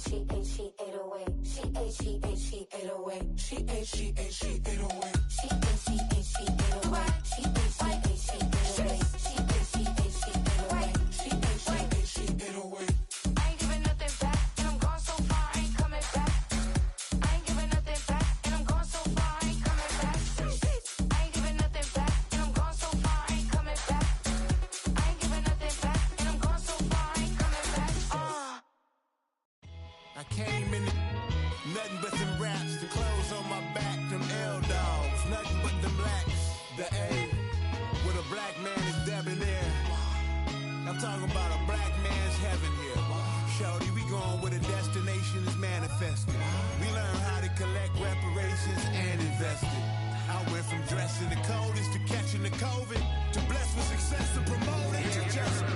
808. She 808. She 808. She 808. She 808. She 808. She 808. She 808. She 808. She 808. She 808. I ain't giving nothing back, and I'm gone so far, I ain't coming back. I ain't giving nothing back, and I'm gone so far, I ain't coming back. I ain't giving nothing back, and I'm gone so far, I ain't coming back. I ain't giving nothing back, and I'm gone so far, I ain't coming back. I came in nothing but them raps, the clothes on my back, them L-dogs, nothing but them blacks. The A, with a black man is debonair. I'm talking about a black man's heaven here. Shorty, we going where the destination is manifested. We learn how to collect reparations and invest it. I went from dressing the coldest to catching the COVID, to blessed with success to promote it to just go.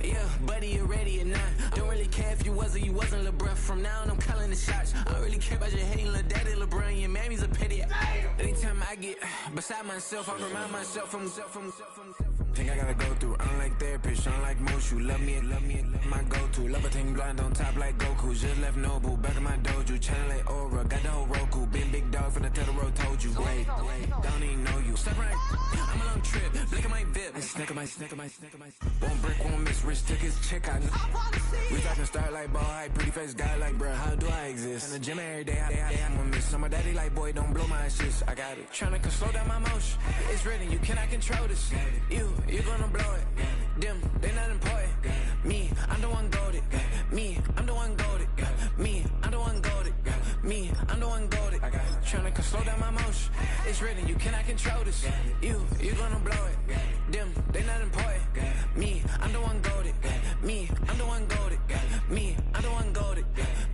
Yeah, buddy, you ready or not? Don't really care if you was or you wasn't, lil' bruh. From now on, I'm calling the shots. I don't really care about your hating, lil' daddy, LeBron. Your mammy's a pity. Anytime I get beside myself, I remind myself from. Think I gotta go through. I don't like therapist, I don't like most. You love me, my go-to. Love a thing blind on top like Goku. Just left Nobu, back in my dojo. Channel like Aura, got the whole Roku. Been big dog from the Tether Road, told you. Wait, don't even know you. Step right, I'm a long trip. Blink of my VIP. Snicker my. One brick, one miss, rich tickets, check out. We talking start like ball hype, pretty face guy like, bruh, how do I exist? In the gym every day, I'm gonna miss. So my daddy like, boy, don't blow my assist. I got it. Tryna slow down my motion. It's written, you cannot control this. You gonna blow it. Them, they not important. Me, I'm the one goated. Me, I'm the one goated. Me, I'm the one goated. Me, I'm the one goated. I got it. Tryna slow down my motion. It's written, you cannot control this. You gonna blow it. Them, they not important. Me, I'm the one goated. Me, I'm the one goated. Me, I'm the one goated.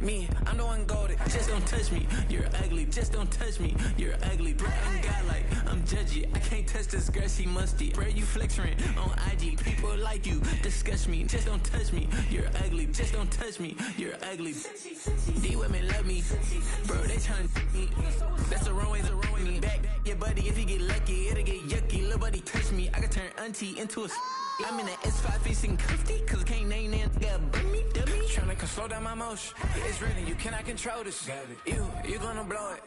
Me, I'm the one goated. Just don't touch me, you're ugly. Just don't touch me, you're ugly. Bro, I'm godlike, I'm judgy. I can't touch this girl, she musty. Bro, you flexing on IG. People like you disgust me. Just don't touch me, you're ugly. Just don't touch me, you're ugly. These women love me, bro, they tryna me. That's the wrong way, me back. Yeah, buddy, if you get lucky, it'll get yucky. Little buddy touch me, I can turn auntie into a I'm in that S5 facing cuffy, cause I can't name that dummy. Tryna slow down my motion. It's written, you cannot control this. You gonna blow it.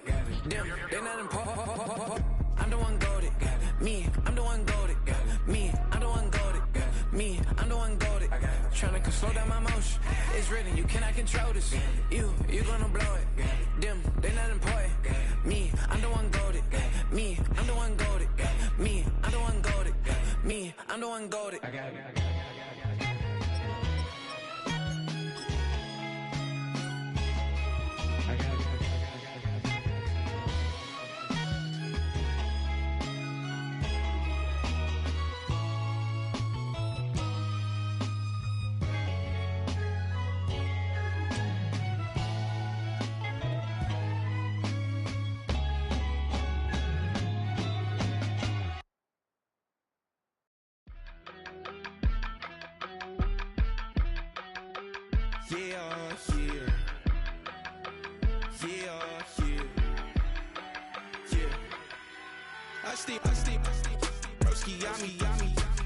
Them, they not important. I'm the one goated. Me, I'm the one goated. Me, I'm the one goated. Me, I'm the one goated. Tryna slow down my motion. It's written, you cannot control this. You gonna blow it. Them, they not important. Me, I'm the one goated. Me, I'm the one goated. Me, I'm the one goated. Me, I'm the one goated. I got it.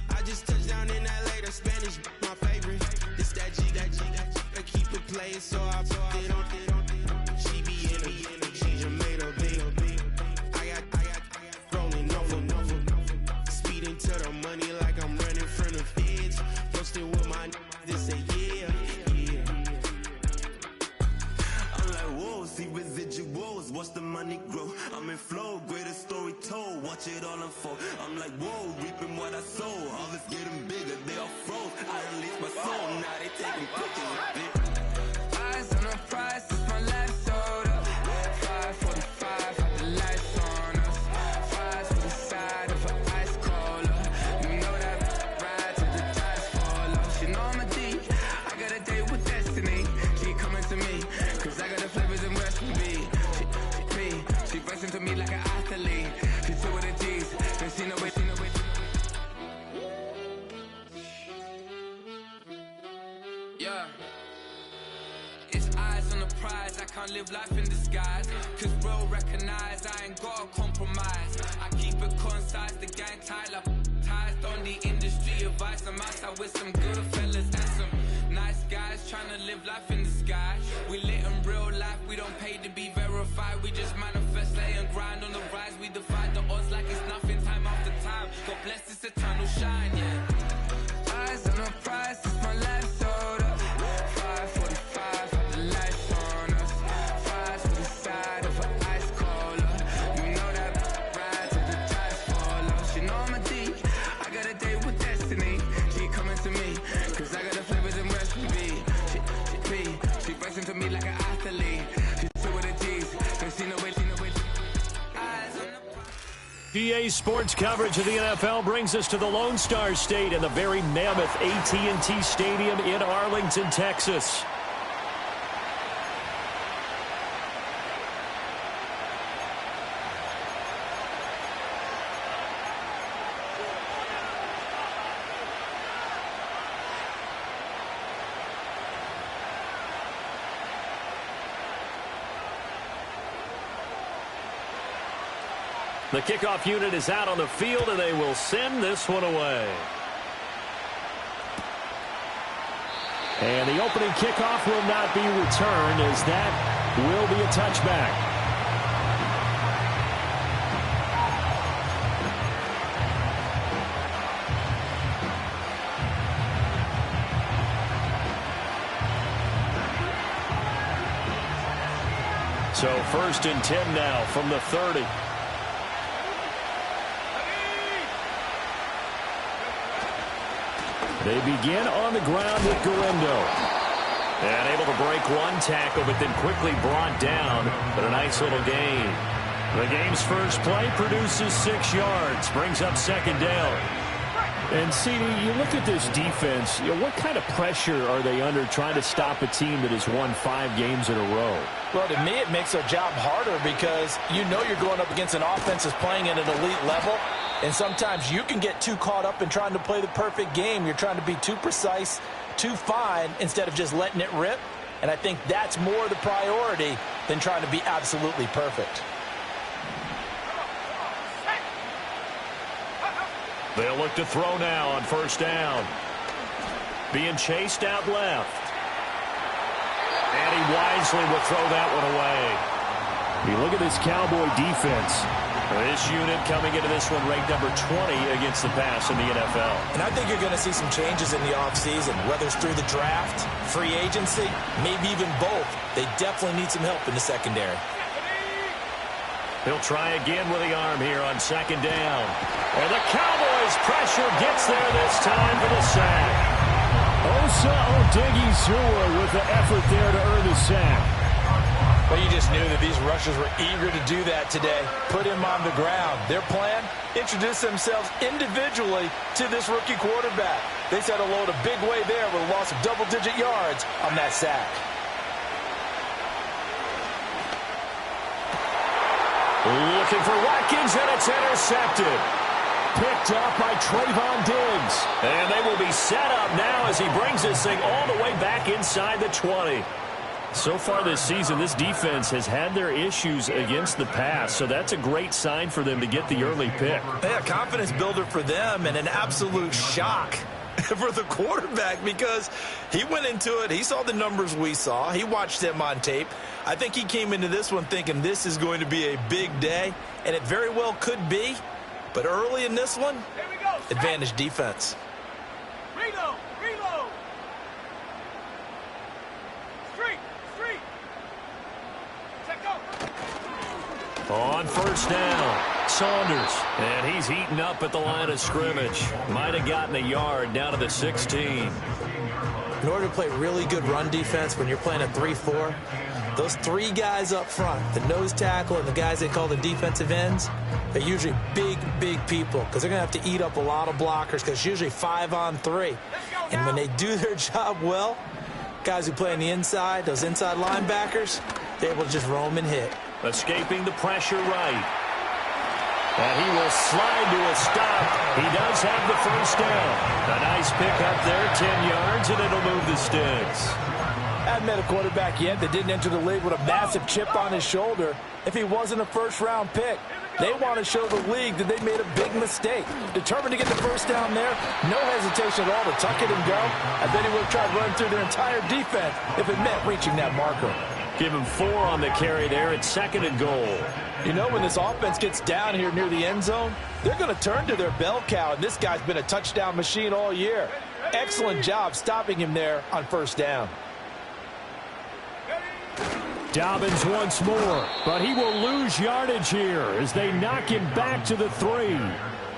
I just touched down in LA, the Spanish, my favorite. This that G, I keep it playing, so I put it on. She be in it, she just made a beat. I got rolling over, speeding to the money like I'm running from the feds. Posted with my this say yeah. I'm like, whoa, see residuals, watch the money grow. I'm in flow, greatest story told, watch it all unfold. I'm like, whoa, reaping what I sow. Harvest getting bigger, they all froze. I unleashed my soul, now they taking pictures of it. Eyes on the prize, it's my last soda. 5:45, had the lights on us. Fries for the side of an ice cola. You know that ride till the tires fall off. You know I'm a D, I got a date with destiny. She coming to me, cause I got the flavors and recipe. She flexing to me like an athlete. She two with the G's, and she know it. Yeah. It's eyes on the prize, I can't live life in disguise. Cause bro recognize I ain't gotta compromise. I keep it concise, the gang tight like ties. On the industry advice, I'm outside with some good fellas and some nice guys trying to live life in the sky. We lit in real life, we don't pay to be verified. We just manifest, lay and grind on the rise. We defy the odds like it's nothing, time after time. God bless this eternal shine, yeah. Eyes on the prize, it's my life sold up. 5:45, have the lights on us. Fries with the side of an ice cola. You know that ride till the tides fall off. You know I'm a D, I got a date with destiny. She coming to me, cause I got the flavors and recipe. She pressing to me like an athlete. She's two with the G's, so she know it, eyes on the PA Sports coverage of the NFL brings us to the Lone Star State and the very mammoth AT&T Stadium in Arlington, Texas. The kickoff unit is out on the field, and they will send this one away. And the opening kickoff will not be returned, as that will be a touchback. So 1st and 10 now from the 30. They begin on the ground with Guendo. And able to break one tackle, but then quickly brought down. But a nice little gain. The game's first play produces 6 yards. Brings up 2nd down. And, CD, you look at this defense, what kind of pressure are they under trying to stop a team that has won 5 games in a row? Well, to me, it makes their job harder because you know you're going up against an offense that's playing at an elite level. And sometimes you can get too caught up in trying to play the perfect game. You're trying to be too precise, too fine, instead of just letting it rip. And I think that's more the priority than trying to be absolutely perfect. They'll look to throw now on 1st down. Being chased out left. And he wisely will throw that one away. You look at this Cowboy defense. This unit coming into this one ranked number 20 against the pass in the NFL. And I think you're going to see some changes in the offseason, whether it's through the draft, free agency, maybe even both. They definitely need some help in the secondary. He'll try again with the arm here on 2nd down. And the Cowboys' pressure gets there this time for the sack. Osa Odighizuwa with the effort there to earn the sack. Well, you just knew that these rushers were eager to do that today. Put him on the ground. Their plan, introduce themselves individually to this rookie quarterback. They said hello to big way there with a loss of double-digit yards on that sack. Looking for Watkins, and it's intercepted. Picked up by Trayvon Diggs. And they will be set up now as he brings this thing all the way back inside the 20. So far this season, this defense has had their issues against the pass, so that's a great sign for them to get the early pick. Yeah, confidence builder for them and an absolute shock for the quarterback because he went into it. He saw the numbers we saw. He watched them on tape. I think he came into this one thinking this is going to be a big day, and it very well could be. But early in this one, advantage defense. Reload! On 1st down, Saunders. And he's heating up at the line of scrimmage. Might have gotten a yard down to the 16. In order to play really good run defense when you're playing a 3-4, those 3 guys up front, the nose tackle and the guys they call the defensive ends, they're usually big people because they're going to have to eat up a lot of blockers because it's usually 5-on-3. And when they do their job well, guys who play on the inside, those inside linebackers, they're able to just roam and hit. Escaping the pressure right. And he will slide to a stop. He does have the 1st down. A nice pick up there, 10 yards, and it'll move the sticks. Hadn't met a quarterback yet that didn't enter the league with a massive chip on his shoulder if he wasn't a 1st-round pick. They want to show the league that they made a big mistake. Determined to get the first down there, no hesitation at all to tuck it and go. I bet he would have tried running through their entire defense if it meant reaching that marker. Give him 4 on the carry there at 2nd and goal. You know, when this offense gets down here near the end zone, they're going to turn to their bell cow, and this guy's been a touchdown machine all year. Excellent job stopping him there on first down. Dobbins once more, but he will lose yardage here as they knock him back to the 3.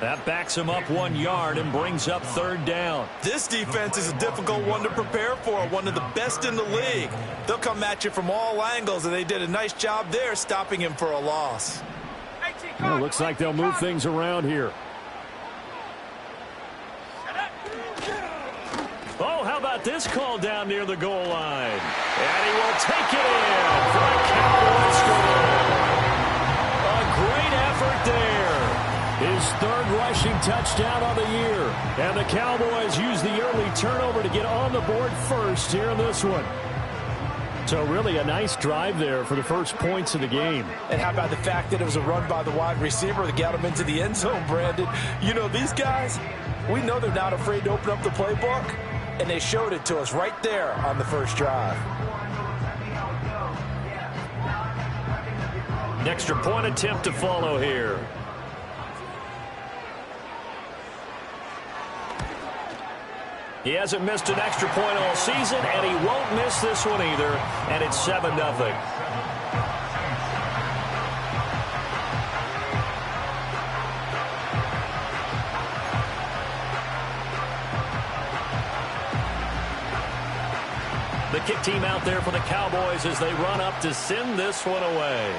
That backs him up 1 yard and brings up 3rd down. This defense is a difficult one to prepare for, one of the best in the league. They'll come at you from all angles, and they did a nice job there stopping him for a loss. Well, looks like they'll move things around here. Oh, how about this call down near the goal line? And he will take it in for a Cowboys score. A great effort there. His 3rd rushing touchdown on the year. And the Cowboys use the early turnover to get on the board first here in this one. So really a nice drive there for the first points of the game. And how about the fact that it was a run by the wide receiver that got him into the end zone, Brandon? You know, these guys, we know they're not afraid to open up the playbook, and they showed it to us right there on the first drive. An extra point attempt to follow here. He hasn't missed an extra point all season, and he won't miss this one either, and it's 7-0. The kick team out there for the Cowboys as they run up to send this one away.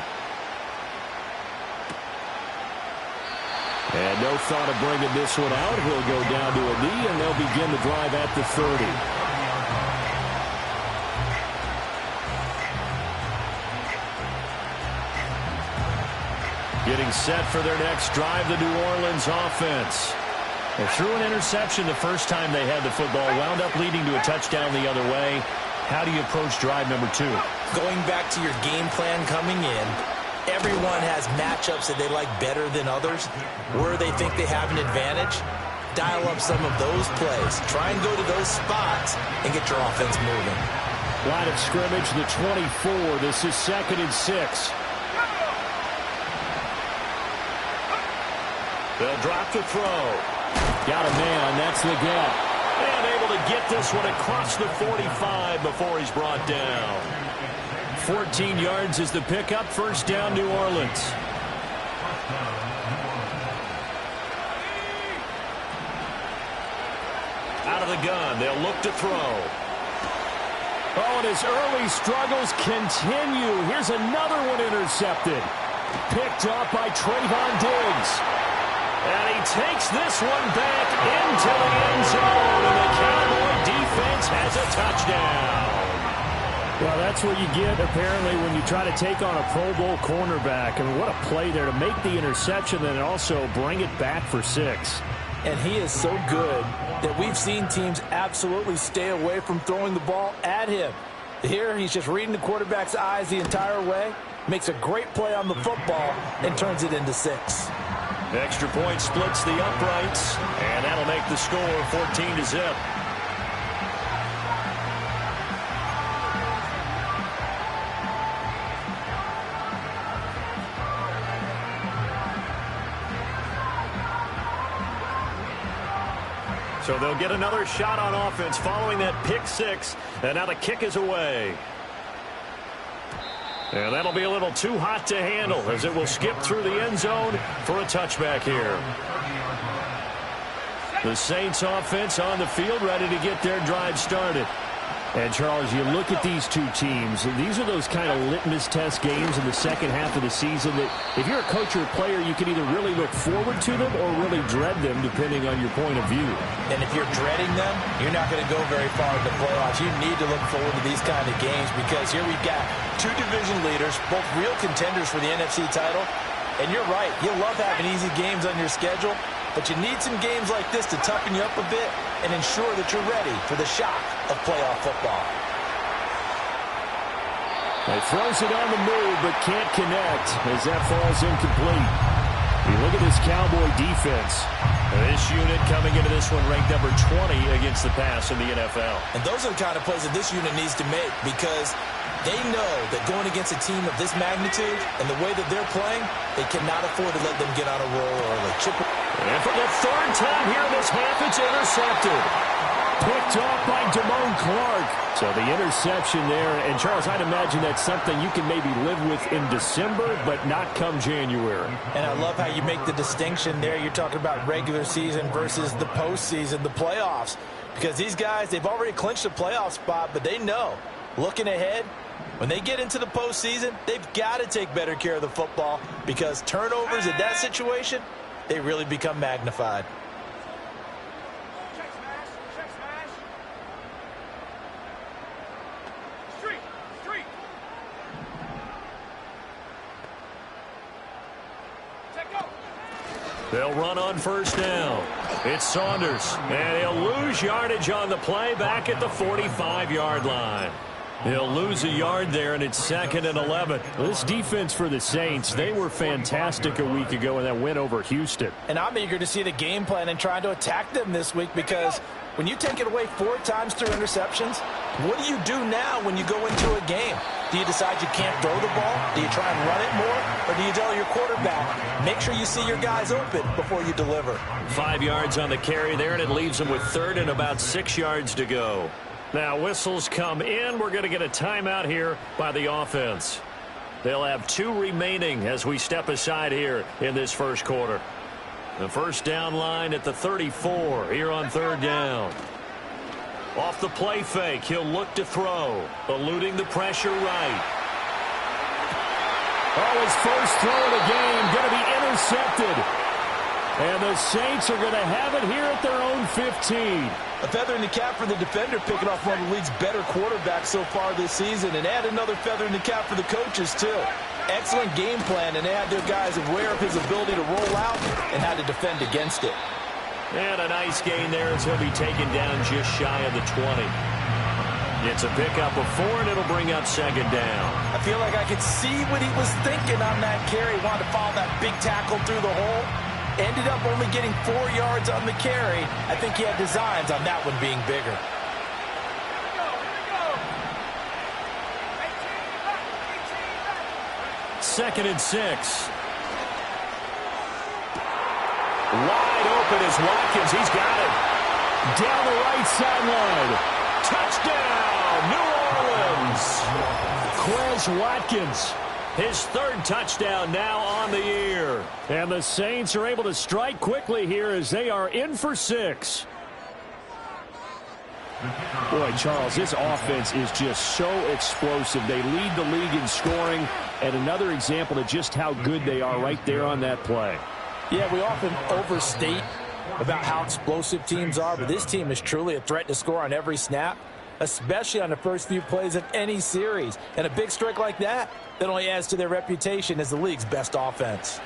And no thought of bringing this one out. He'll go down to a knee, and they'll begin the drive at the 30. Getting set for their next drive, the New Orleans offense. They threw an interception the first time they had the football, wound up leading to a touchdown the other way. How do you approach drive number 2? Going back to your game plan coming in, everyone has matchups that they like better than others. Where they think they have an advantage, dial up some of those plays. Try and go to those spots and get your offense moving. Line of scrimmage, the 24. This is 2nd and 6. They'll drop to throw. Got a man. That's the gap. And able to get this one across the 45 before he's brought down. 14 yards is the pickup. First down, New Orleans. Out of the gun, they'll look to throw. Oh, and his early struggles continue. Here's another one intercepted. Picked up by Trayvon Diggs. And he takes this one back into the end zone. And the Cowboy defense has a touchdown. Well, that's what you get, apparently, when you try to take on a Pro Bowl cornerback. I mean, what a play there to make the interception and also bring it back for 6. And he is so good that we've seen teams absolutely stay away from throwing the ball at him. Here, he's just reading the quarterback's eyes the entire way, makes a great play on the football, and turns it into 6. The extra point splits the uprights, and that'll make the score 14-0. So they'll get another shot on offense following that pick 6, and now the kick is away. And that'll be a little too hot to handle as it will skip through the end zone for a touchback here. The Saints offense on the field ready to get their drive started. And, Charles, you look at these two teams, and these are those kind of litmus test games in the second half of the season that if you're a coach or a player, you can either really look forward to them or really dread them, depending on your point of view. And if you're dreading them, you're not going to go very far in the playoffs. You need to look forward to these kind of games because here we've got two division leaders, both real contenders for the NFC title. And you're right, you love having easy games on your schedule, but you need some games like this to toughen you up a bit and ensure that you're ready for the shock of playoff football. He throws it on the move, but can't connect as that falls incomplete. You look at this Cowboy defense. This unit coming into this one ranked number 20 against the pass in the NFL. And those are the kind of plays that this unit needs to make because they know that going against a team of this magnitude and the way that they're playing, they cannot afford to let them get on a roll early. And for the third time here in this half, it's intercepted. Picked off by Damone Clark. So the interception there. And, Charles, I'd imagine that's something you can maybe live with in December, but not come January. And I love how you make the distinction there. You're talking about regular season versus the postseason, the playoffs. Because these guys, they've already clinched a playoff spot, but they know, looking ahead, when they get into the postseason, they've got to take better care of the football because turnovers in that situation, they really become magnified. They'll run on first down. It's Saunders, and he'll lose yardage on the play back at the 45-yard line. He'll lose a yard there, and it's 2nd and 11. This defense for the Saints, they were fantastic a week ago in that win over Houston. And I'm eager to see the game plan and trying to attack them this week because when you take it away 4 times through interceptions, what do you do now when you go into a game? Do you decide you can't throw the ball? Do you try and run it more? Or do you tell your quarterback, make sure you see your guys open before you deliver? 5 yards on the carry there, and it leaves them with 3rd and about 6 yards to go. Now whistles come in. We're going to get a timeout here by the offense. They'll have 2 remaining as we step aside here in this first quarter. The first down line at the 34 here on 3rd down. Off the play fake, he'll look to throw, eluding the pressure right. Oh, his first throw of the game going to be intercepted. And the Saints are going to have it here at their own 15. A feather in the cap for the defender, picking off one of the league's better quarterbacks so far this season, and add another feather in the cap for the coaches, too. Excellent game plan, and they had their guys aware of his ability to roll out and how to defend against it. And a nice gain there as he'll be taken down just shy of the 20. It's a pickup of 4, and it'll bring up 2nd down. I feel like I could see what he was thinking on that carry. Wanted to follow that big tackle through the hole. Ended up only getting 4 yards on the carry. I think he had designs on that one being bigger. Second and 6. Wide open is Watkins. He's got it. Down the right sideline. Touchdown, New Orleans. Quez Watkins. His 3rd touchdown now on the year. And the Saints are able to strike quickly here as they are in for 6. Boy, Charles, this offense is just so explosive. They lead the league in scoring, and another example of just how good they are right there on that play. Yeah, we often overstate about how explosive teams are, but this team is truly a threat to score on every snap, especially on the first few plays of any series. And a big strike like that only adds to their reputation as the league's best offense.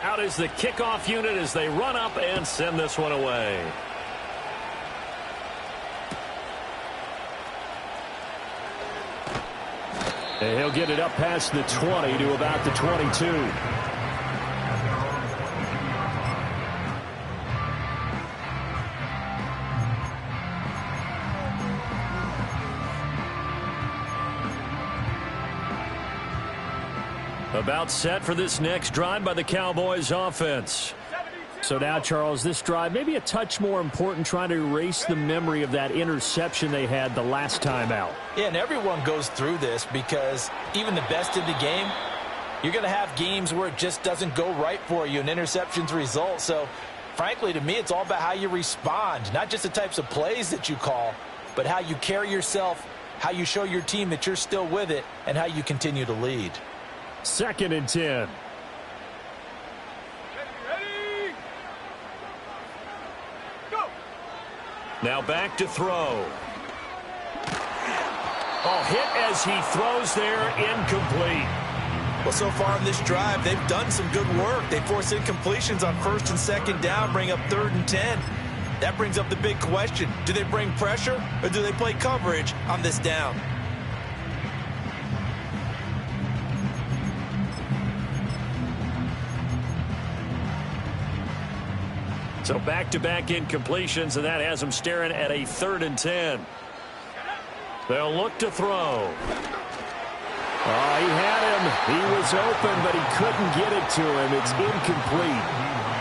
Out is the kickoff unit as they run up and send this one away. And he'll get it up past the 20 to about the 22. About set for this next drive by the Cowboys offense. So now, Charles, this drive maybe a touch more important, trying to erase the memory of that interception they had the last time out. Yeah, and everyone goes through this because even the best in the game, you're going to have games where it just doesn't go right for you and interceptions result. So, frankly, to me, it's all about how you respond, not just the types of plays that you call, but how you carry yourself, how you show your team that you're still with it, and how you continue to lead. 2nd and 10. Now back to throw. Oh, hit as he throws there, incomplete. Well, so far in this drive, they've done some good work. They force incompletions on 1st and 2nd down, bring up 3rd and 10. That brings up the big question. Do they bring pressure or do they play coverage on this down? So back-to-back incompletions, and that has them staring at a 3rd and 10. They'll look to throw. Oh, he had him. He was open, but he couldn't get it to him. It's incomplete.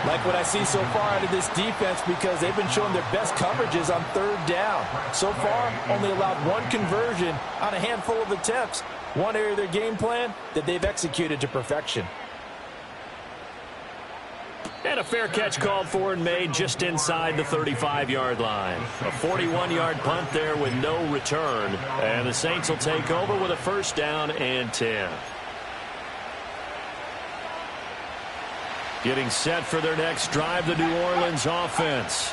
Like what I see so far out of this defense, because they've been showing their best coverages on 3rd down. So far, only allowed 1 conversion on a handful of attempts. One area of their game plan that they've executed to perfection. And a fair catch called for and made just inside the 35-yard line. A 41-yard punt there with no return. And the Saints will take over with a 1st down and 10. Getting set for their next drive, the New Orleans offense.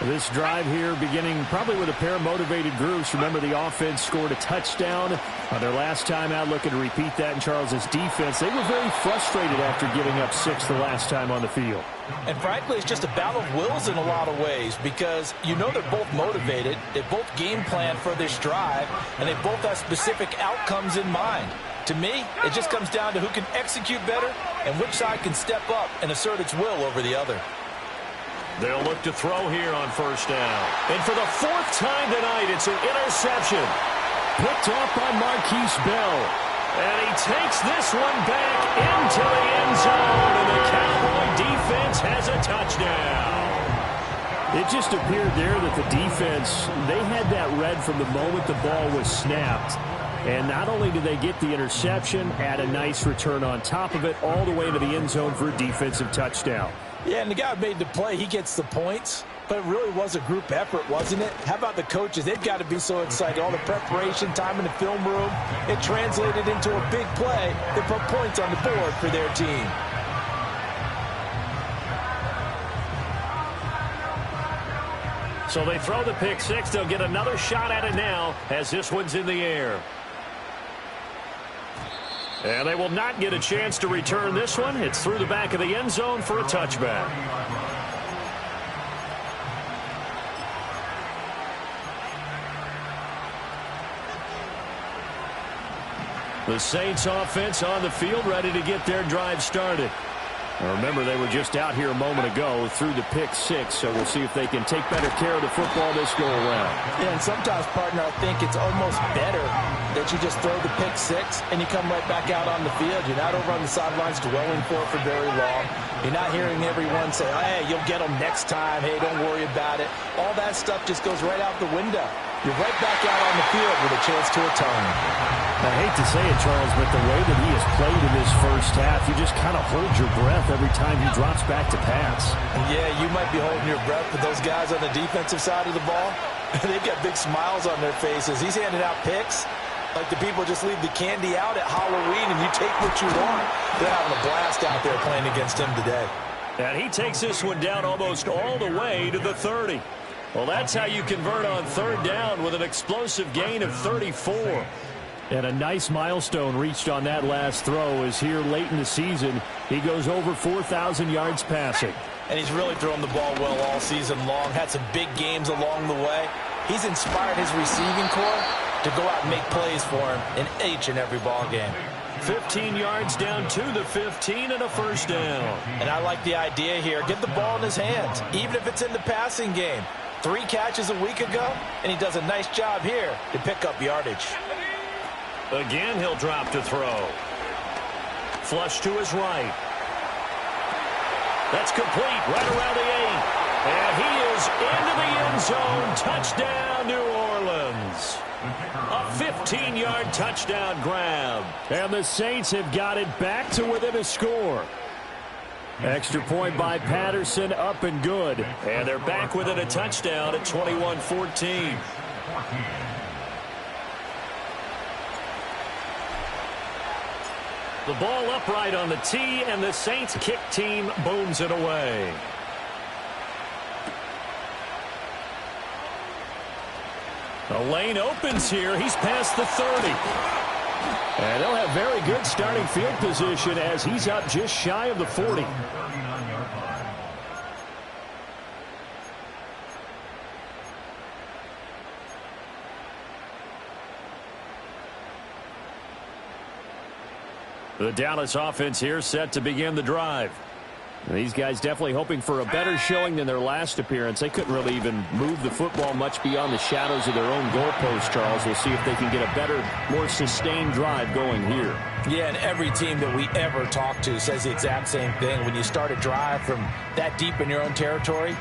This drive here beginning probably with a pair of motivated groups. Remember, the offense scored a touchdown on their last time out, looking to repeat that in Charles's defense. They were very frustrated after giving up 6 the last time on the field. And frankly, it's just a battle of wills in a lot of ways, because you know they're both motivated, they both game plan for this drive, and they both have specific outcomes in mind. To me, it just comes down to who can execute better and which side can step up and assert its will over the other. They'll look to throw here on 1st down. And for the 4th time tonight, it's an interception. Picked off by Marquise Bell. And he takes this one back into the end zone. And the Cowboy defense has a touchdown. It just appeared there that the defense, they had that read from the moment the ball was snapped. And not only did they get the interception, add a nice return on top of it, all the way to the end zone for a defensive touchdown. Yeah, and the guy who made the play, he gets the points. But it really was a group effort, wasn't it? How about the coaches? They've got to be so excited. All the preparation, time in the film room, it translated into a big play that put points on the board for their team. So they throw the pick 6. They'll get another shot at it now as this one's in the air. And they will not get a chance to return this one. It's through the back of the end zone for a touchback. The Saints offense on the field, ready to get their drive started. Now remember, they were just out here a moment ago through the pick 6, so we'll see if they can take better care of the football this go around. Yeah, and sometimes, partner, I think it's almost better that you just throw the pick 6 and you come right back out on the field. You're not over on the sidelines dwelling for very long. You're not hearing everyone say, hey, you'll get them next time. Hey, don't worry about it. All that stuff just goes right out the window. You're right back out on the field with a chance to atone. I hate to say it, Charles, but the way that he has played in this first half, you just kind of hold your breath every time he drops back to pass. Yeah, you might be holding your breath, but those guys on the defensive side of the ball, they've got big smiles on their faces. He's handing out picks like the people just leave the candy out at Halloween and you take what you want. They're having a blast out there playing against him today. And he takes this one down almost all the way to the 30. Well, that's how you convert on 3rd down with an explosive gain of 34. And a nice milestone reached on that last throw is here late in the season. He goes over 4,000 yards passing. And he's really thrown the ball well all season long. Had some big games along the way. He's inspired his receiving corps to go out and make plays for him in each and every ball game. 15 yards down to the 15 and a 1st down. And I like the idea here. Get the ball in his hands, even if it's in the passing game. 3 catches a week ago, and he does a nice job here to pick up yardage. Again, he'll drop to throw. Flush to his right. That's complete right around the 8. And he is into the end zone. Touchdown, New Orleans. A 15-yard touchdown grab. And the Saints have got it back to within a score. Extra point by Patterson, up and good. And they're back within a touchdown at 21-14. The ball upright on the tee, and the Saints kick team booms it away. A lane opens here. He's past the 30. And they'll have very good starting field position as he's up just shy of the 40. The Dallas offense here set to begin the drive. And these guys definitely hoping for a better showing than their last appearance. They couldn't really even move the football much beyond the shadows of their own goalpost, Charles. We'll see if they can get a better, more sustained drive going here. Yeah, and every team that we ever talk to says the exact same thing. When you start a drive from that deep in your own territory,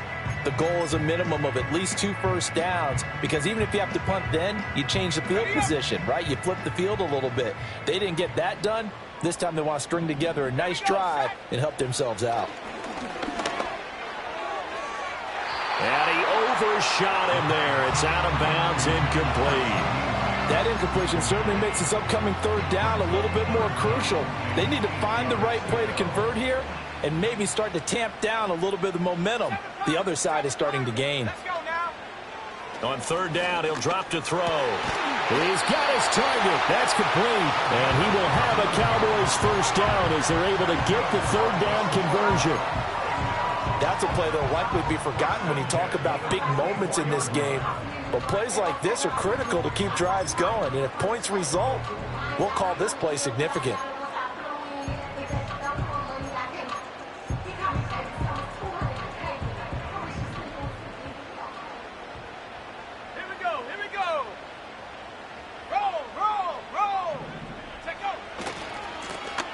the goal is a minimum of at least 2 first downs, because even if you have to punt then, you change the field position, right? You flip the field a little bit. They didn't get that done. This time they want to string together a nice drive and help themselves out. And he overshot him there. It's out of bounds, incomplete. That incompletion certainly makes this upcoming third down a little bit more crucial. They need to find the right play to convert here and maybe start to tamp down a little bit of the momentum the other side is starting to gain. On third down, he'll drop to throw. He's got his target. That's complete. And he will have a Cowboys first down as they're able to get the third down conversion. That's a play that will likely be forgotten when you talk about big moments in this game. But plays like this are critical to keep drives going. And if points result, we'll call this play significant.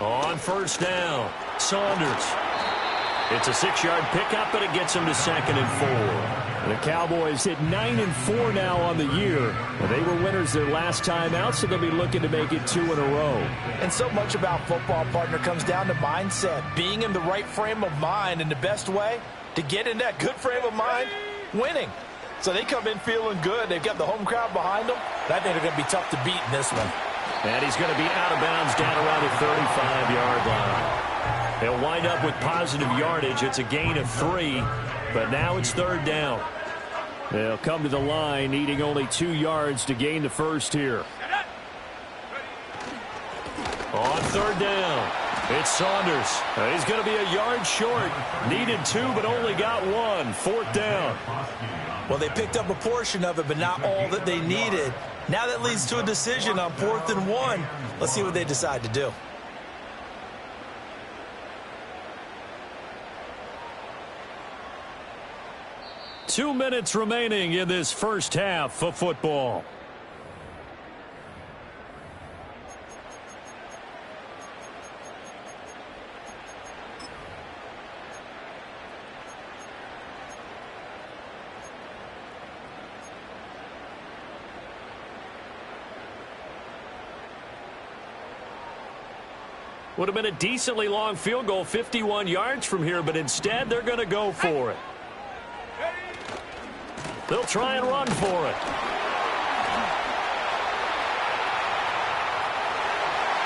On first down, Saunders. It's a 6-yard pickup, but it gets him to 2nd and 4. The Cowboys hit 9-4 now on the year. They were winners their last time out, so they'll be looking to make it 2 in a row. And so much about football, partner, comes down to mindset. Being in the right frame of mind, and the best way to get in that good frame of mind, winning. So they come in feeling good. They've got the home crowd behind them. And I think they're going to be tough to beat in this one. And he's going to be out of bounds down around the 35-yard line. They'll wind up with positive yardage. It's a gain of 3, but now it's third down. They'll come to the line needing only 2 yards to gain the first here. On third down, it's Saunders. He's going to be a yard short. Needed 2, but only got 1. Fourth down. Well, they picked up a portion of it, but not all that they needed. Now that leads to a decision on 4th and 1. Let's see what they decide to do. Two minutes remaining in this first half of football. Would have been a decently long field goal, 51 yards from here, but instead they're going to go for it. They'll try and run for it.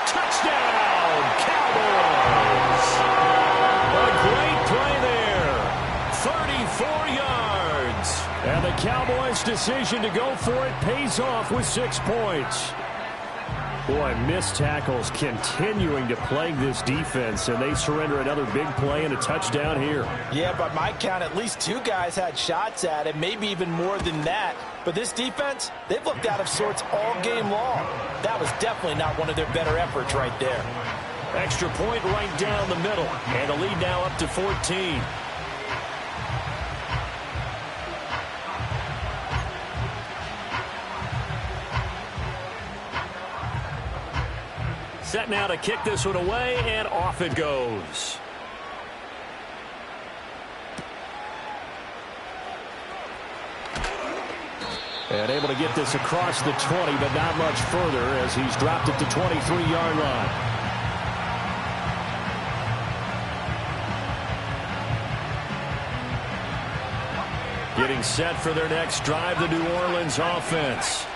Touchdown, Cowboys! A great play there. 34 yards. And the Cowboys' decision to go for it pays off with 6 points. Boy, missed tackles continuing to plague this defense, and they surrender another big play and a touchdown here. Yeah, by my count, at least 2 guys had shots at it, maybe even more than that. But this defense, they've looked out of sorts all game long. That was definitely not one of their better efforts right there. Extra point right down the middle, and the lead now up to 14. Set now to kick this one away, and off it goes. And able to get this across the 20, but not much further as he's dropped it to 23-yard line. Getting set for their next drive, the New Orleans offense.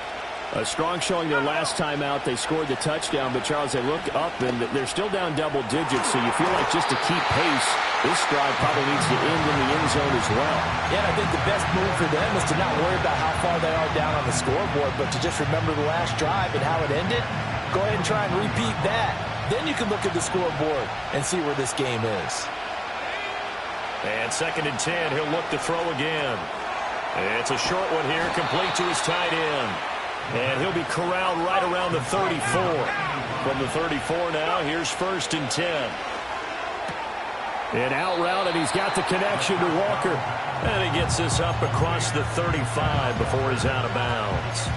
A strong showing their last time out. They scored the touchdown, but Charles, they look up and they're still down double digits, so you feel like just to keep pace, this drive probably needs to end in the end zone as well. Yeah, and I think the best move for them is to not worry about how far they are down on the scoreboard, but to just remember the last drive and how it ended. Go ahead and try and repeat that. Then you can look at the scoreboard and see where this game is. And 2nd and 10, he'll look to throw again. It's a short one here, complete to his tight end. And he'll be corralled right around the 34. From the 34 now, here's 1st and 10. An out route, and he's got the connection to Walker. And he gets this up across the 35 before he's out of bounds.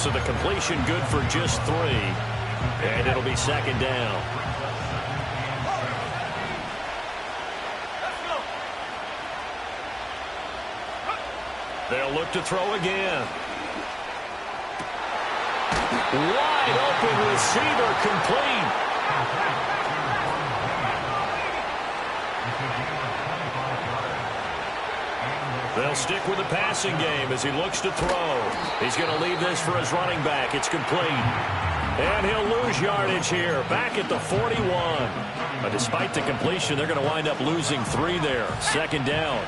So the completion good for just 3. And it'll be 2nd down. They'll look to throw again. Wide open receiver, complete. They'll stick with the passing game as he looks to throw. He's going to leave this for his running back. It's complete. And he'll lose yardage here, back at the 41. But despite the completion, they're going to wind up losing 3 there. 2nd down.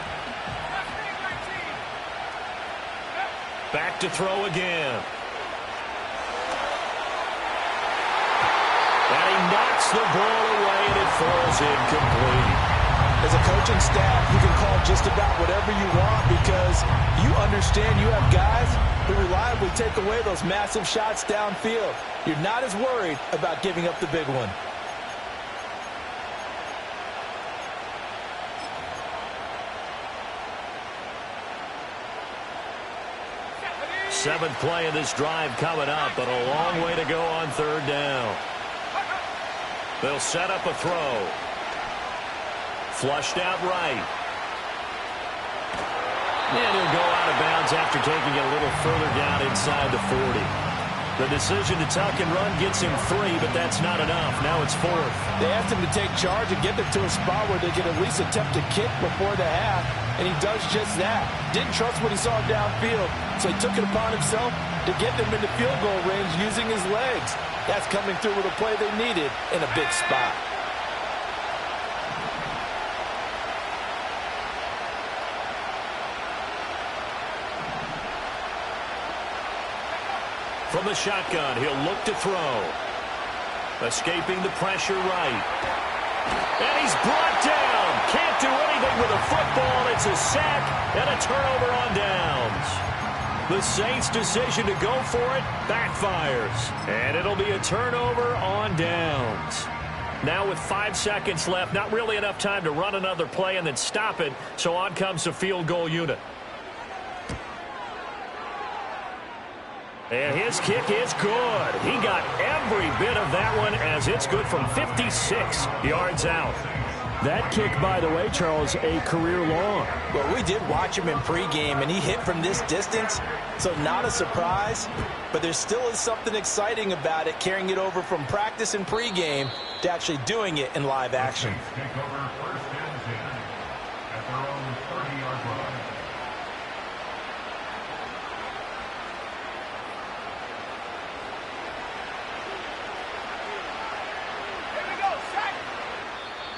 Back to throw again. And he knocks the ball away, and it falls incomplete. As a coaching staff, you can call just about whatever you want because you understand you have guys who reliably take away those massive shots downfield. You're not as worried about giving up the big one. 7th play of this drive coming up, but a long way to go on 3rd down. They'll set up a throw. Flushed out right. And he'll go out of bounds after taking it a little further down inside the 40. The decision to tuck and run gets him 3, but that's not enough. Now it's 4th. They asked him to take charge and get them to a spot where they could at least attempt to kick before the half, and he does just that. Didn't trust what he saw downfield, so he took it upon himself to get them into field goal range using his legs. That's coming through with a play they needed in a big spot. From the shotgun, he'll look to throw. Escaping the pressure right. And he's brought down. Can't do anything with a football. It's a sack and a turnover on downs. The Saints' decision to go for it backfires. And it'll be a turnover on downs. Now with 5 seconds left, not really enough time to run another play and then stop it. So on comes the field goal unit. And his kick is good. He got every bit of that one as it's good from 56 yards out. That kick, by the way, Charles, a career long. Well, we did watch him in pregame, and he hit from this distance, so not a surprise. But there still is something exciting about it, carrying it over from practice and pregame to actually doing it in live action.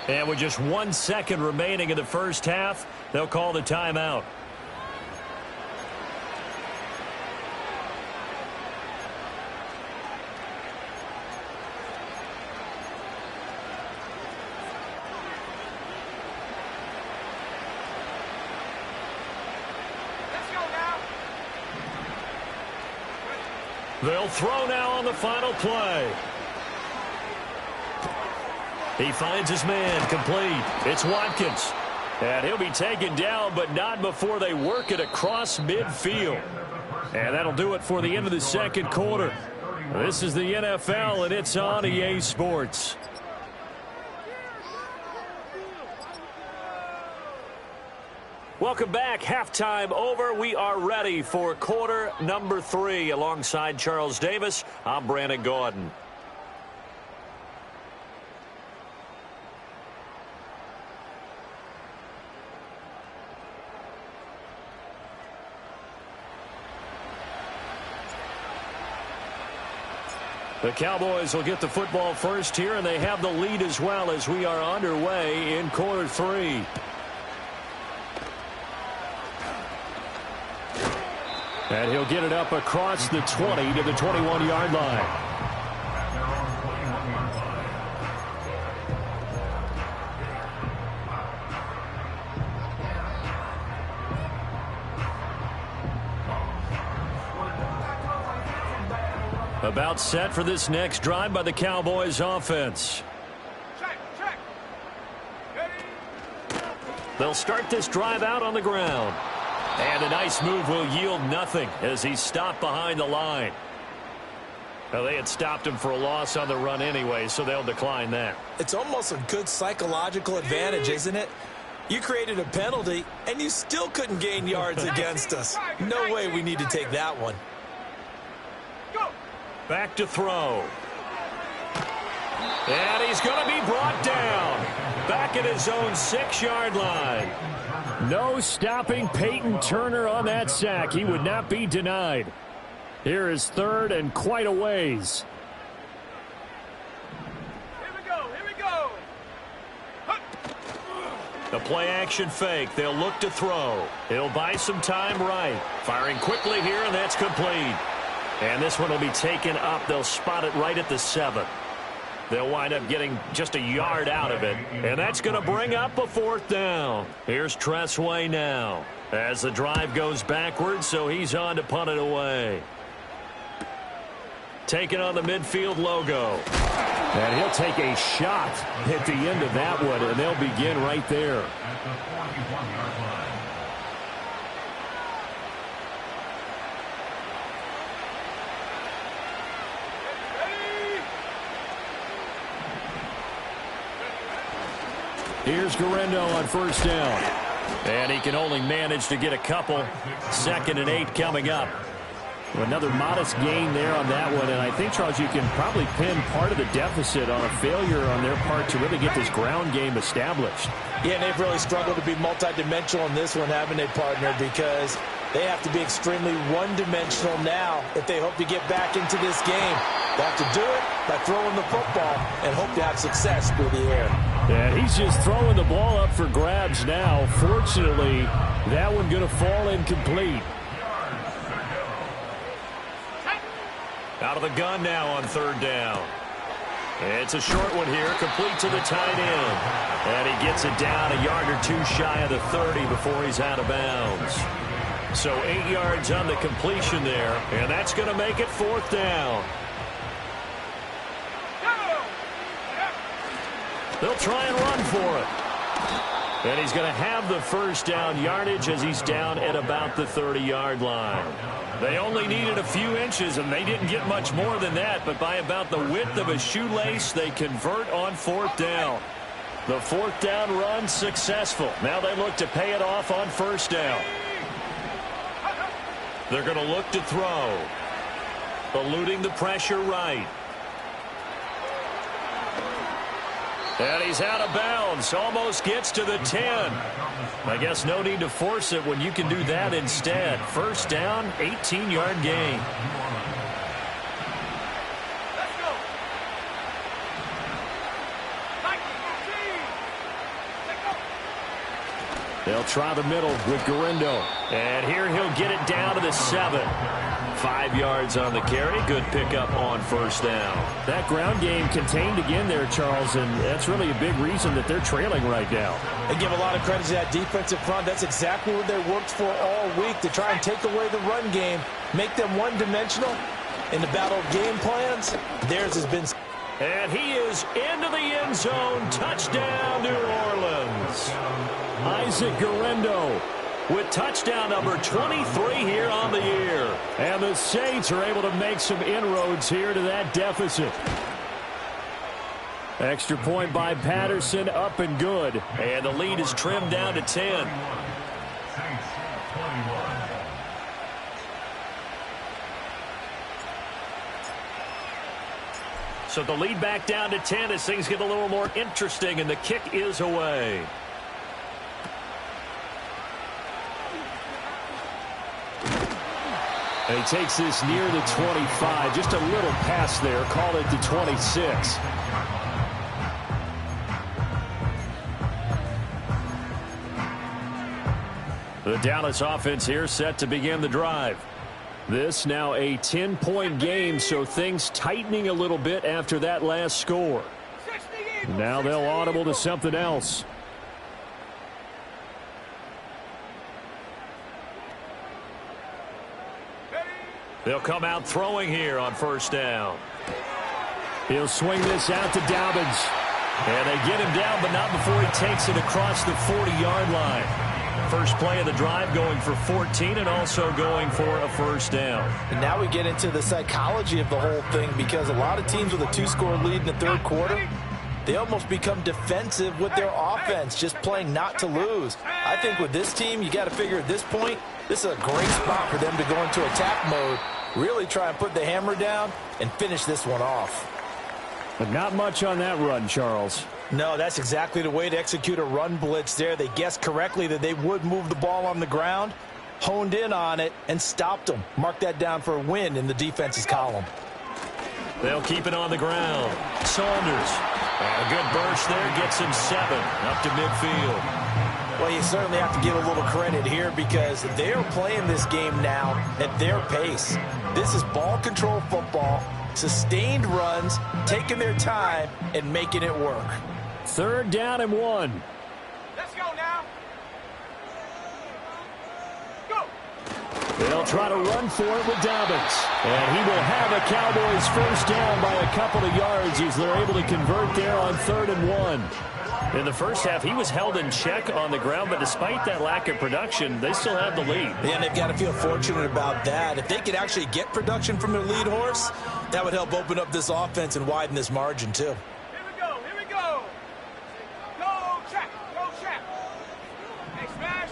And with just 1 second remaining in the first half, they'll call the timeout. They'll throw now on the final play. He finds his man, complete. It's Watkins. And he'll be taken down, but not before they work it across midfield. And that'll do it for the end of the second quarter. This is the NFL, and it's on EA Sports. Welcome back. Halftime over. We are ready for quarter number 3. Alongside Charles Davis, I'm Brandon Gordon. The Cowboys will get the football first here, and they have the lead as well as we are underway in quarter 3. And he'll get it up across the 20 to the 21-yard line. About set for this next drive by the Cowboys offense. They'll start this drive out on the ground. And a nice move will yield nothing as he's stopped behind the line. Well, they had stopped him for a loss on the run anyway, so they'll decline that. It's almost a good psychological advantage, isn't it? You created a penalty, and you still couldn't gain yards against us. No way we need to take that one. Back to throw. And he's going to be brought down. Back at his own 6-yard line. No stopping Peyton Turner on that sack. He would not be denied. Here is third and quite a ways. Here we go. The play action fake. They'll look to throw. He'll buy some time right. Firing quickly here, and that's complete. And this one will be taken up. They'll spot it right at the 7. They'll wind up getting just a yard out of it. And that's going to bring up a 4th down. Here's Tressway now as the drive goes backwards, so he's on to punt it away. Taking on the midfield logo. And he'll take a shot at the end of that one, and they'll begin right there. Here's Guerrero on first down. And he can only manage to get a couple. 2nd and 8 coming up. Another modest gain there on that one, and I think, Charles, you can probably pin part of the deficit on a failure on their part to really get this ground game established. Yeah, and they've really struggled to be multidimensional in this one, haven't they, partner? Because they have to be extremely one-dimensional now if they hope to get back into this game. They have to do it by throwing the football and hope to have success through the air. Yeah, he's just throwing the ball up for grabs now. Fortunately, that one going to fall incomplete. Out of the gun now on 3rd down. It's a short one here, complete to the tight end. And he gets it down a yard or 2 shy of the 30 before he's out of bounds. So 8 yards on the completion there, and that's going to make it 4th down. They'll try and run for it. And he's going to have the 1st down yardage as he's down at about the 30-yard line. They only needed a few inches, and they didn't get much more than that, but by about the width of a shoelace, they convert on 4th down. The 4th down run successful. Now they look to pay it off on 1st down. They're going to look to throw. Eluding the pressure right. And he's out of bounds. Almost gets to the 10. I guess no need to force it when you can do that instead. 1st down, 18-yard gain. Let's go. They'll try the middle with Guerrero. And here he'll get it down to the 7. 5 yards on the carry. Good pickup on 1st down. That ground game contained again there, Charles, and that's really a big reason that they're trailing right now. They give a lot of credit to that defensive front. That's exactly what they worked for all week, to try and take away the run game, make them one-dimensional. In the battle of game plans, theirs has been... And he is into the end zone. Touchdown, New Orleans. Isaac Guerrero with touchdown number 23 here on the year. And the Saints are able to make some inroads here to that deficit. Extra point by Patterson, up and good. And the lead is trimmed down to 10. So the lead back down to 10 as things get a little more interesting, and the kick is away. And he takes this near the 25. Just a little pass there. Call it the 26. The Dallas offense here set to begin the drive. This now a 10-point game, so things tightening a little bit after that last score. Now they'll audible to something else. They'll come out throwing here on first down. He'll swing this out to Dobbins. And they get him down, but not before he takes it across the 40-yard line. First play of the drive going for 14 and also going for a first down. And now we get into the psychology of the whole thing, because a lot of teams with a 2-score lead in the third quarter, they almost become defensive with their offense, just playing not to lose. I think with this team, you got to figure at this point, this is a great spot for them to go into attack mode, really try and put the hammer down and finish this one off. But not much on that run, Charles. No, that's exactly the way to execute a run blitz there. They guessed correctly that they would move the ball on the ground, honed in on it, and stopped them. Mark that down for a win in the defense's column. They'll keep it on the ground. Saunders. A good burst there. Gets him 7 up to midfield. Well, you certainly have to give a little credit here, because they're playing this game now at their pace. This is ball control football, sustained runs, taking their time, and making it work. 3rd down and 1. Let's go now. Go. They'll try to run for it with Dobbins. And he will have a Cowboys first down by a couple of yards as they're able to convert there on 3rd and 1. In the first half, he was held in check on the ground, but despite that lack of production, they still have the lead. Yeah, and they've got to feel fortunate about that. If they could actually get production from their lead horse, that would help open up this offense and widen this margin, too. Here we go. Here we go. Go, check. Go, check. Hey, smash.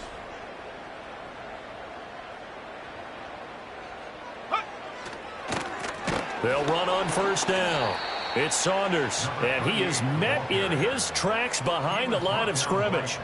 They'll run on first down. It's Saunders, and he is met in his tracks behind the line of scrimmage.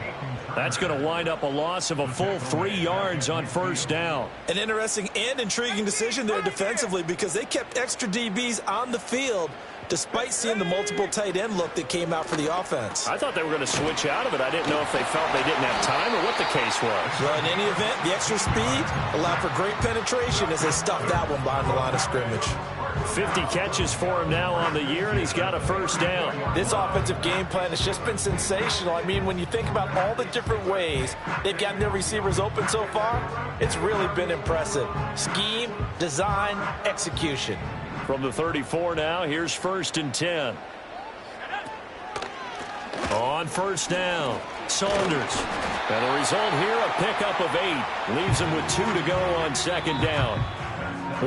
That's going to wind up a loss of a full 3 yards on first down. An interesting and intriguing decision there defensively, because they kept extra DBs on the field despite seeing the multiple tight end look that came out for the offense. I thought they were going to switch out of it. I didn't know if they felt they didn't have time or what the case was. Well, in any event, the extra speed allowed for great penetration as they stuffed that one behind the line of scrimmage. 50 catches for him now on the year, and he's got a first down. This offensive game plan has just been sensational. I mean, when you think about all the different ways they've gotten their receivers open so far, it's really been impressive. Scheme, design, execution. From the 34 now, here's 1st and 10. On first down, Saunders. And the result here, a pickup of 8. Leaves him with 2 to go on 2nd down.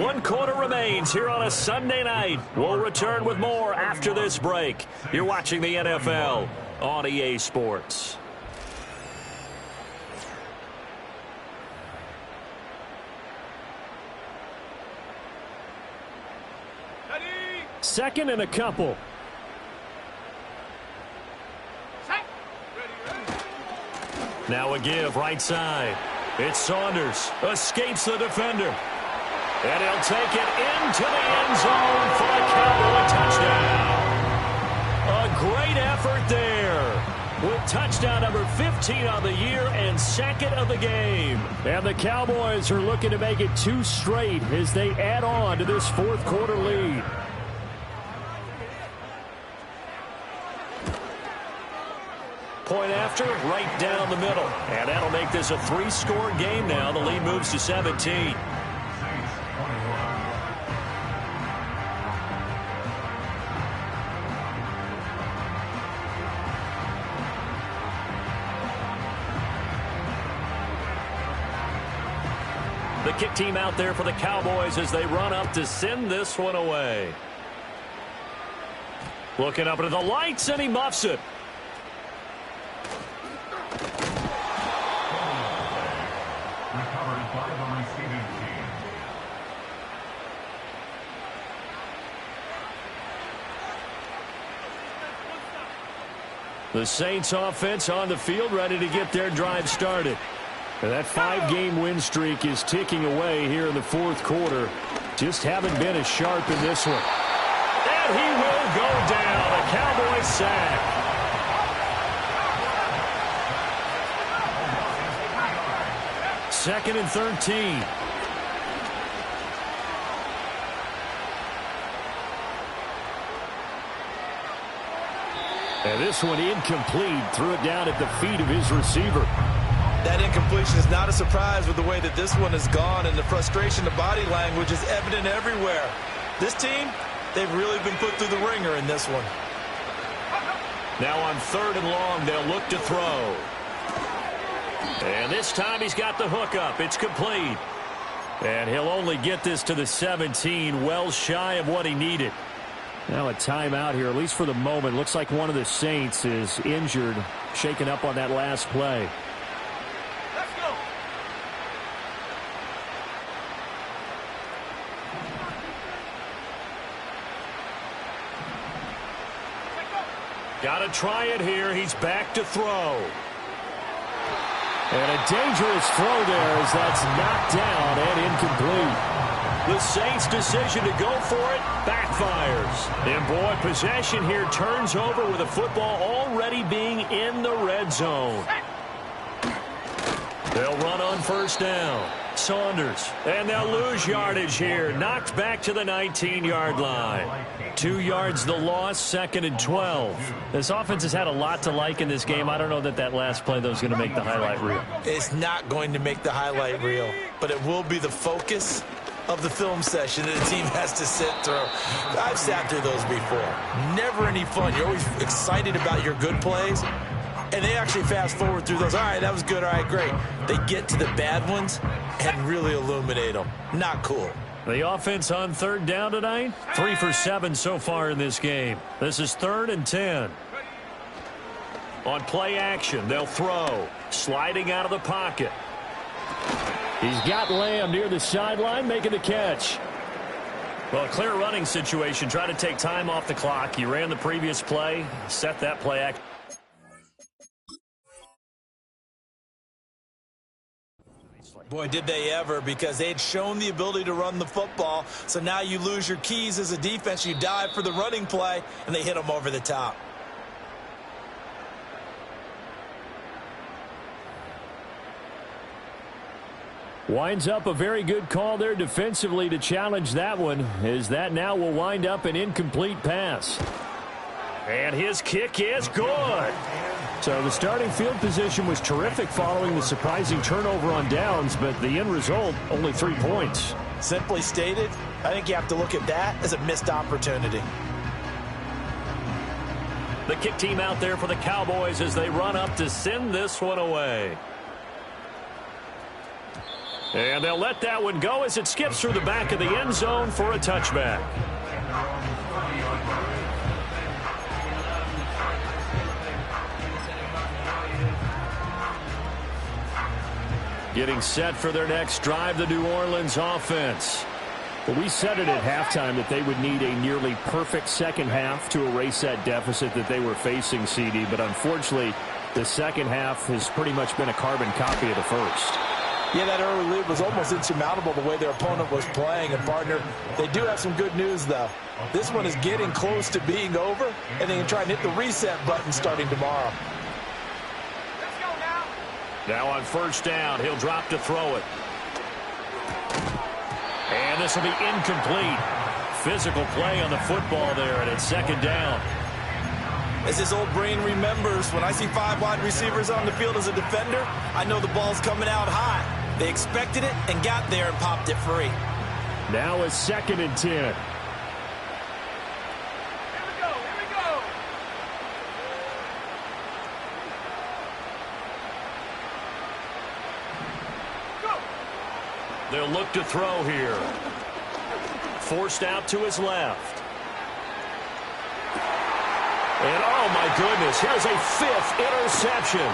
1 quarter remains here on a Sunday night. We'll return with more after this break. You're watching the NFL on EA Sports. Ready. 2nd and a couple. Set. Ready. Now a give right side. It's Saunders. Escapes the defender. And he'll take it into the end zone for a Cowboy touchdown. A great effort there, with touchdown number 15 on the year and 2nd of the game. And the Cowboys are looking to make it 2 straight as they add on to this 4th quarter lead. Point after, right down the middle. And that'll make this a 3-score game now. The lead moves to 17. The kick team out there for the Cowboys as they run up to send this one away. Looking up into the lights, and he muffs it. The Saints offense on the field, ready to get their drive started. And that 5-game win streak is ticking away here in the fourth quarter. Just haven't been as sharp in this one. And he will go down. A Cowboys sack. Second and 13. And this one incomplete. Threw it down at the feet of his receiver. That incompletion is not a surprise with the way that this one has gone, and the frustration, the body language is evident everywhere. This team, they've really been put through the ringer in this one. Now on 3rd and long, they'll look to throw. And this time he's got the hook up. It's complete. And he'll only get this to the 17, well shy of what he needed. Now a timeout here, at least for the moment. Looks like one of the Saints is injured, shaken up on that last play. Let's go. Got to try it here. He's back to throw. And a dangerous throw there as that's knocked down and incomplete. The Saints' decision to go for it backfires. And boy, possession here turns over with the football already being in the red zone. They'll run on 1st down. Saunders. And they'll lose yardage here. Knocked back to the 19-yard line. 2 yards the loss, 2nd and 12. This offense has had a lot to like in this game. I don't know that last play, though, is going to make the highlight reel. It's not going to make the highlight reel, but it will be the focus of the film session that the team has to sit through. I've sat through those before. Never any fun. You're always excited about your good plays, and they actually fast forward through those. All right, that was good. All right, great. They get to the bad ones and really illuminate them. Not cool. The offense on 3rd down tonight, 3 for 7 so far in this game. This is 3rd and 10. On play action, they'll throw. Sliding out of the pocket. He's got Lamb near the sideline, making the catch. Well, a clear running situation. Try to take time off the clock. He ran the previous play, set that play action. Boy, did they ever, because they had shown the ability to run the football. So now you lose your keys as a defense. You dive for the running play, and they hit them over the top. Winds up a very good call there defensively to challenge that one, as that now will wind up an incomplete pass. And his kick is good. So the starting field position was terrific following the surprising turnover on downs, but the end result, only 3 points. Simply stated, I think you have to look at that as a missed opportunity. The kick team out there for the Cowboys as they run up to send this one away. And they'll let that one go as it skips through the back of the end zone for a touchback. Getting set for their next drive, the New Orleans offense. Well, we said it at halftime that they would need a nearly perfect second half to erase that deficit that they were facing, CD. But unfortunately, the second half has pretty much been a carbon copy of the first. Yeah, that early lead was almost insurmountable the way their opponent was playing. And, partner, they do have some good news, though. This one is getting close to being over, and they can try and hit the reset button starting tomorrow. Let's go now. Now on 1st down, he'll drop to throw it. And this will be incomplete. Physical play on the football there, and it's 2nd down. As his old brain remembers, when I see 5 wide receivers on the field as a defender, I know the ball's coming out high. They expected it and got there and popped it free. Now a 2nd and 10. Here we go. Go. They'll look to throw here. Forced out to his left. And, oh, my goodness, here's a 5th interception.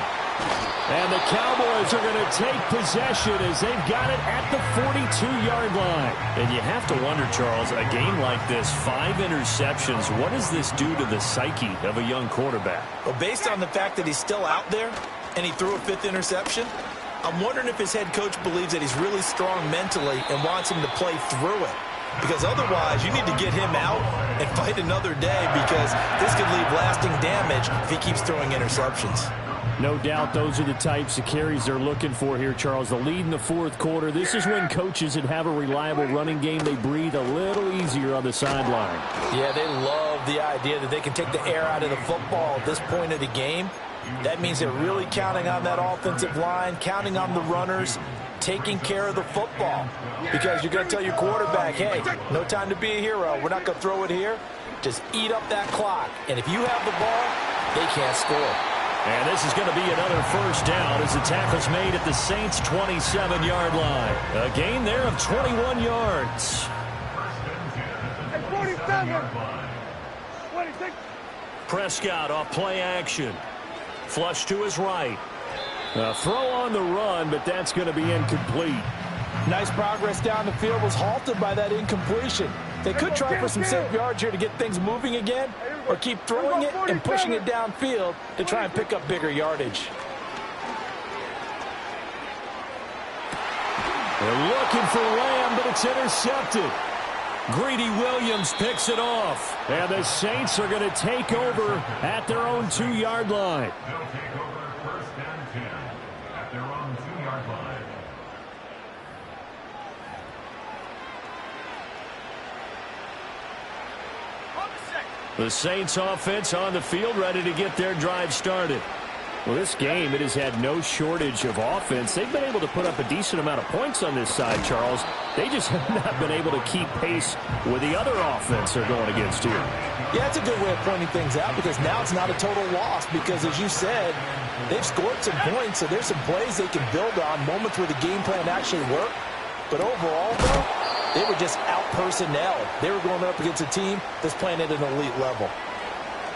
And the Cowboys are going to take possession as they've got it at the 42-yard line. And you have to wonder, Charles, a game like this, 5 interceptions, what does this do to the psyche of a young quarterback? Well, based on the fact that he's still out there and he threw a 5th interception, I'm wondering if his head coach believes that he's really strong mentally and wants him to play through it. Because otherwise, you need to get him out and fight another day, because this could leave lasting damage if he keeps throwing interceptions. No doubt those are the types of carries they're looking for here, Charles. The lead in the fourth quarter. This is when coaches that have a reliable running game, they breathe a little easier on the sideline. Yeah, they love the idea that they can take the air out of the football at this point of the game. That means they're really counting on that offensive line, counting on the runners, taking care of the football. Because you're going to tell your quarterback, hey, no time to be a hero. We're not going to throw it here. Just eat up that clock. And if you have the ball, they can't score. And this is going to be another first down as the tackle's made at the Saints' 27-yard line. A gain there of 21 yards. Hey, 47. 26. Prescott off play action. Flush to his right. A throw on the run, but that's going to be incomplete. Nice progress down the field, was halted by that incompletion. They could try for some safe yards here to get things moving again, or keep throwing it and pushing it downfield to try and pick up bigger yardage. They're looking for Lamb, but it's intercepted. Greedy Williams picks it off. And the Saints are going to take over at their own 2-yard line. They'll take over first and 10 at their own 2-yard line. The Saints offense on the field, ready to get their drive started. Well, this game, it has had no shortage of offense. They've been able to put up a decent amount of points on this side, Charles. They just have not been able to keep pace with the other offense they're going against here. Yeah, it's a good way of pointing things out, because now it's not a total loss, because as you said, they've scored some points, so there's some plays they can build on, moments where the game plan actually worked. But overall, though, they were just out-personnel. They were going up against a team that's playing at an elite level.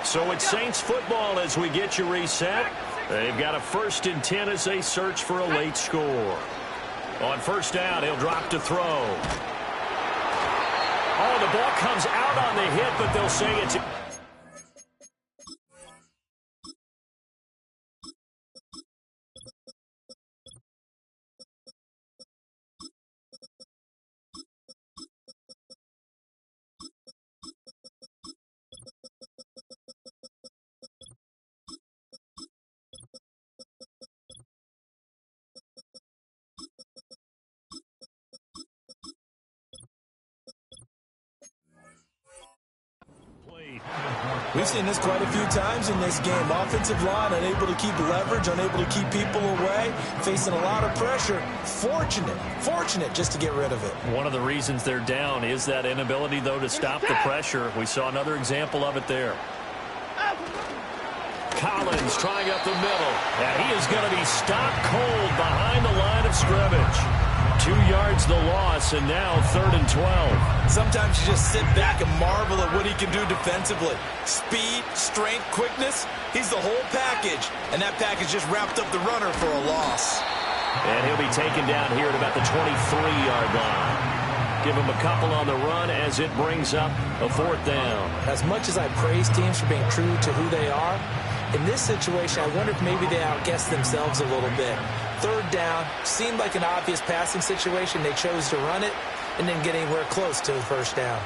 So it's Saints football as we get you reset. They've got a 1st and 10 as they search for a late score. On first down, he'll drop to throw. Oh, the ball comes out on the hit, but they'll say it's... We've seen this quite a few times in this game. Offensive line unable to keep leverage, unable to keep people away, facing a lot of pressure. Fortunate just to get rid of it. One of the reasons they're down is that inability, though, to stop the pressure. We saw another example of it there. Collins trying up the middle, and he is going to be stopped cold behind the line of scrimmage. 2 yards the loss, and now 3rd and 12. Sometimes you just sit back and marvel at what he can do defensively. Speed, strength, quickness, he's the whole package. And that package just wrapped up the runner for a loss. And he'll be taken down here at about the 23-yard line. Give him a couple on the run as it brings up a 4th down. As much as I praise teams for being true to who they are, in this situation, I wonder if maybe they outguessed themselves a little bit. 3rd down, seemed like an obvious passing situation. They chose to run it and didn't get anywhere close to the 1st down.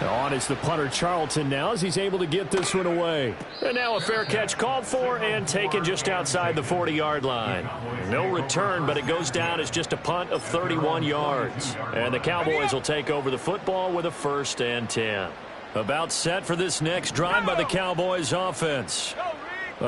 On is the punter Charlton now as he's able to get this one away. And now a fair catch called for and taken just outside the 40-yard line. No return, but it goes down as just a punt of 31 yards. And the Cowboys will take over the football with a 1st and 10. About set for this next drive by the Cowboys offense.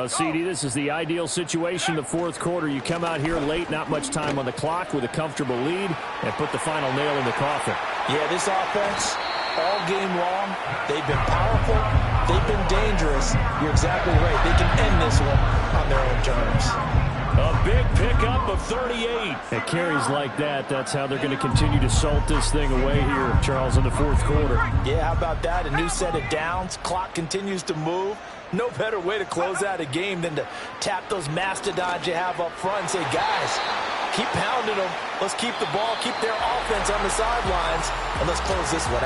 CD, this is the ideal situation, the 4th quarter. You come out here late, not much time on the clock with a comfortable lead, and put the final nail in the coffin. Yeah, this offense, all game long, they've been powerful, they've been dangerous. You're exactly right. They can end this one on their own terms. A big pickup of 38. At carries like that, that's how they're going to continue to salt this thing away here, Charles, in the 4th quarter. Yeah, how about that? A new set of downs. Clock continues to move. No better way to close out a game than to tap those mastodons you have up front and say, guys, keep pounding them. Let's keep the ball, keep their offense on the sidelines, and let's close this one out.